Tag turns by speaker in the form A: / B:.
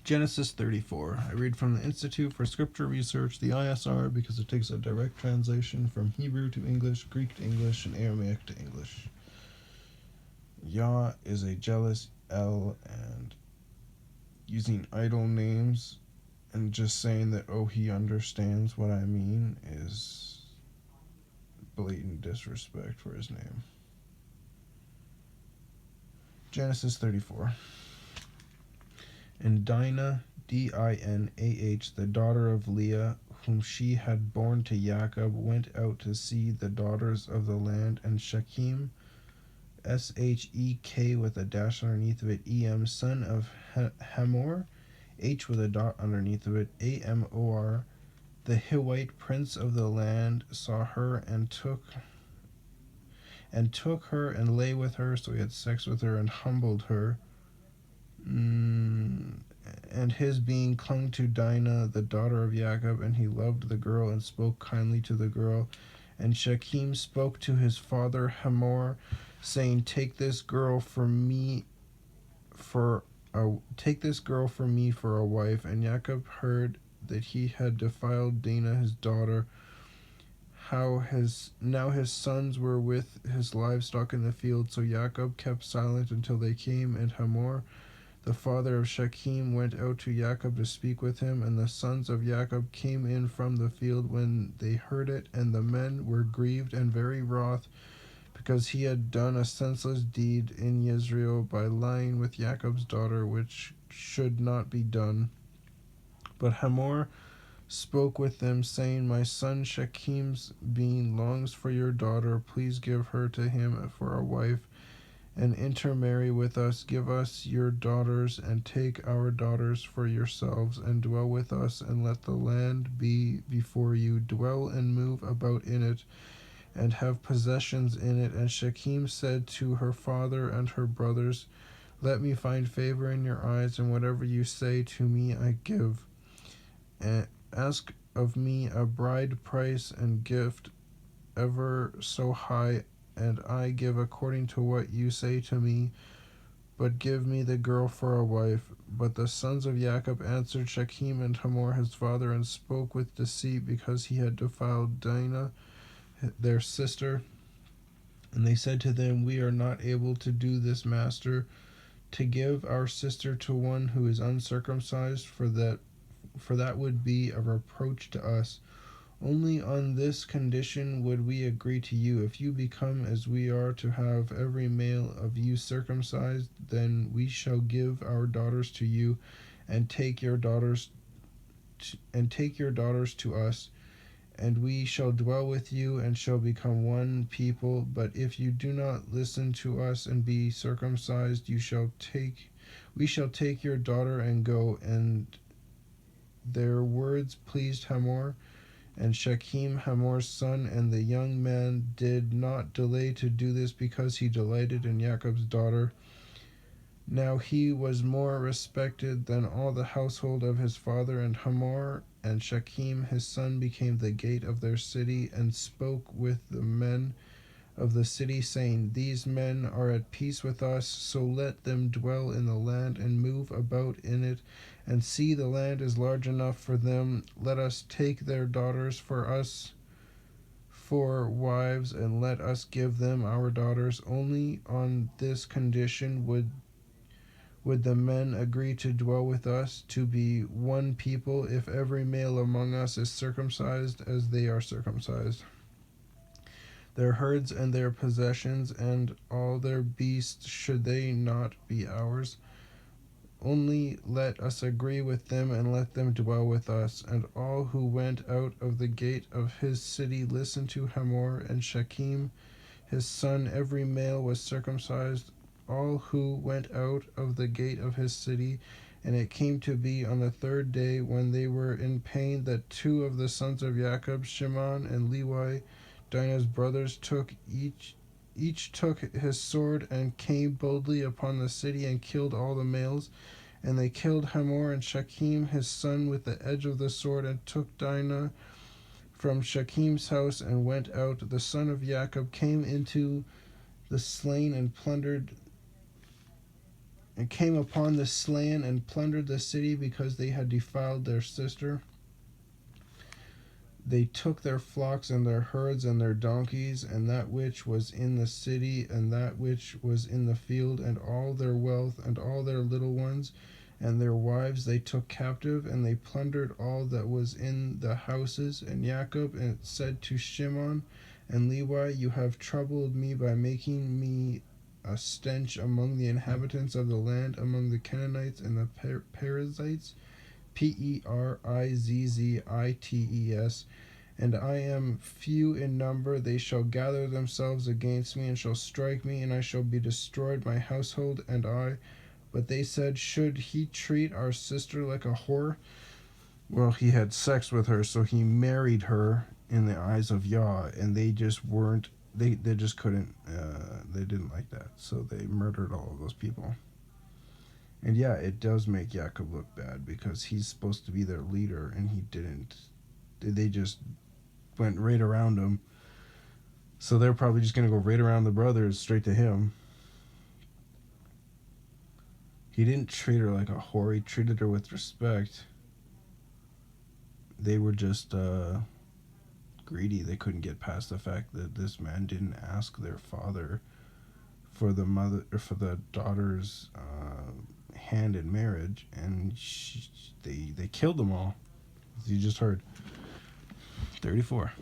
A: Genesis 34. I read from the Institute for Scripture Research, the ISR, because it takes a direct translation from Hebrew to English, Greek to English, and Aramaic to English. Yah is a jealous El, and using idol names and just saying that, oh, he understands what I mean is blatant disrespect for his name. Genesis 34. And Dinah, Dinah, the daughter of Leah, whom she had borne to Jacob, went out to see the daughters of the land, and Shechem, Shek with a dash underneath of it, Em, son of Hamor, H with a dot underneath of it, Amor, the Hittite prince of the land, saw her and took her and lay with her, so he had sex with her and humbled her. And his being clung to Dinah, the daughter of Jacob, and he loved the girl and spoke kindly to the girl. And Shechem spoke to his father Hamor, saying, Take this girl for me for a wife. And Jacob heard that he had defiled Dinah his daughter, how his sons were with his livestock in the field. So Jacob kept silent until they came, and Hamor, the father of Shechem, went out to Jacob to speak with him, and the sons of Jacob came in from the field when they heard it, and the men were grieved and very wroth, because he had done a senseless deed in Israel by lying with Jacob's daughter, which should not be done. But Hamor spoke with them, saying, My son Shechem's being longs for your daughter. Please give her to him for a wife, and intermarry with us. Give us your daughters, and take our daughters for yourselves, and dwell with us, and let the land be before you. Dwell and move about in it, and have possessions in it. And Shechem said to her father and her brothers, Let me find favor in your eyes, and whatever you say to me I give. And ask of me a bride price and gift ever so high, and I give according to what you say to me, but give me the girl for a wife. But the sons of Jacob answered Shechem and Hamor his father, and spoke with deceit, because he had defiled Dinah their sister. And they said to them, We are not able to do this, master, to give our sister to one who is uncircumcised, for that would be a reproach to us. Only on this condition would we agree to you. If you become as we are, to have every male of you circumcised, then we shall give our daughters to you, and take your daughters to us, and we shall dwell with you, and shall become one people. But if you do not listen to us and be circumcised, we shall take your daughter and go. And their words pleased Hamor and Shechem, Hamor's son, and the young man did not delay to do this, because he delighted in Jacob's daughter. Now he was more respected than all the household of his father, and Hamor and Shechem his son became the gate of their city, and spoke with the men of the city, saying, These men are at peace with us, so let them dwell in the land and move about in it, and see the land is large enough for them. Let us take their daughters for us for wives, and let us give them our daughters. Only on this condition would the men agree to dwell with us, to be one people, if every male among us is circumcised as they are circumcised. Their herds and their possessions and all their beasts, should they not be ours? Only let us agree with them, and let them dwell with us. And all who went out of the gate of his city listened to Hamor and Shechem his son. Every male was circumcised, all who went out of the gate of his city. And it came to be on the third day, when they were in pain, that two of the sons of Jacob, Shimon and Levi, Dinah's brothers, each took his sword, and came boldly upon the city, and killed all the males. And they killed Hamor and Shechem his son with the edge of the sword, and took Dinah from Shechem's house, and went out. The son of Jacob came into the slain, and plundered and came upon the slain and plundered the city because they had defiled their sister. They took their flocks and their herds and their donkeys, and that which was in the city, and that which was in the field, and all their wealth, and all their little ones, and their wives they took captive, and they plundered all that was in the houses. And Jacob said to Shimon and Levi, you have troubled me by making me a stench among the inhabitants of the land, among the Canaanites and the Perizzites, Perizzites, and I am few in number. They shall gather themselves against me, and shall strike me, and I shall be destroyed, my household and I. But they said, should he treat our sister like a whore? Well, he had sex with her, so he married her in the eyes of Yah, and they just weren't. They just couldn't. They didn't like that, so they murdered all of those people. And yeah, it does make Jacob look bad because he's supposed to be their leader, and he didn't. They just went right around him. So they're probably just going to go right around the brothers straight to him. He didn't treat her like a whore. He treated her with respect. They were just greedy. They couldn't get past the fact that this man didn't ask their father for the mother or for the daughter's hand in marriage, and they killed them all. As you just heard. 34.